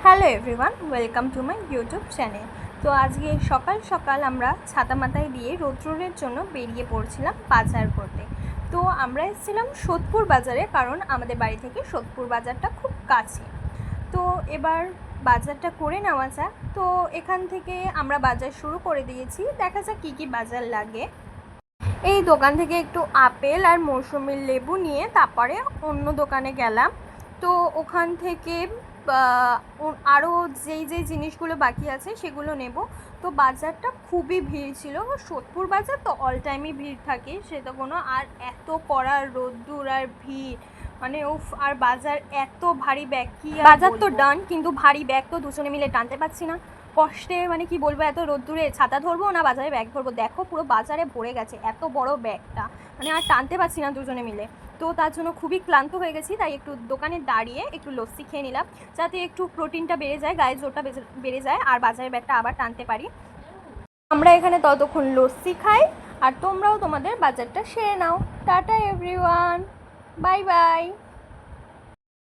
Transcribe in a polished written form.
Hello everyone, welcome to my YouTube channel. তো আজকে সকাল সকাল আমরা ছাতা মাথায় দিয়ে রোদ্রের জন্য বেরিয়ে পড়ছিলাম বাজার করতে। তো আমরা এসেছিলাম সোদপুর বাজারে, কারণ আমাদের বাড়ি থেকে সোদপুর বাজারটা খুব কাছে। তো এবার বাজারটা করে নেওয়া যাক। তো এখান থেকে আমরা বাজার শুরু করে দিয়েছি, দেখা যাক কী কী বাজার লাগে। এই দোকান থেকে একটু আপেল আর মৌসুমী লেবু নিয়ে তারপরে অন্য দোকানে গেলাম। তো ওখান থেকে আরও যেই জিনিসগুলো বাকি আছে সেগুলো নেব। তো বাজারটা খুবই ভিড় ছিল, সোদপুর বাজার তো অল টাইমই ভিড় থাকে, সেটা কোনো আর এত কড়া রোদ্দুর আর ভিড়, মানে উফ। আর বাজার এত ভারী ব্যাগ, কি বাজার তো ডান, কিন্তু ভারী ব্যাগ তো দুজনে মিলে টানতে পারছি না কষ্টে, মানে কি বলবো, এত রোদ্দুরে ছাতা ধরবো না বাজারে ব্যাগ ধরবো। দেখো পুরো বাজারে ভরে গেছে এত বড় ব্যাগটা, মানে আর টানতে পারছি না দুজনে মিলে। তো তার জন্য খুবই ক্লান্ত হয়ে গেছি, তাই একটু দোকানে দাঁড়িয়ে একটু লস্যি খেয়ে নিলাম, যাতে একটু প্রোটিনটা বেড়ে যায়, গায়ে জোরটা বেড়ে যায়, আর বাজারের ব্যাগটা আবার টানতে পারি। আমরা এখানে ততক্ষণ লস্যি খাই, আর তোমরাও তোমাদের বাজারটা সেরে নাও। Tata everyone, bye by.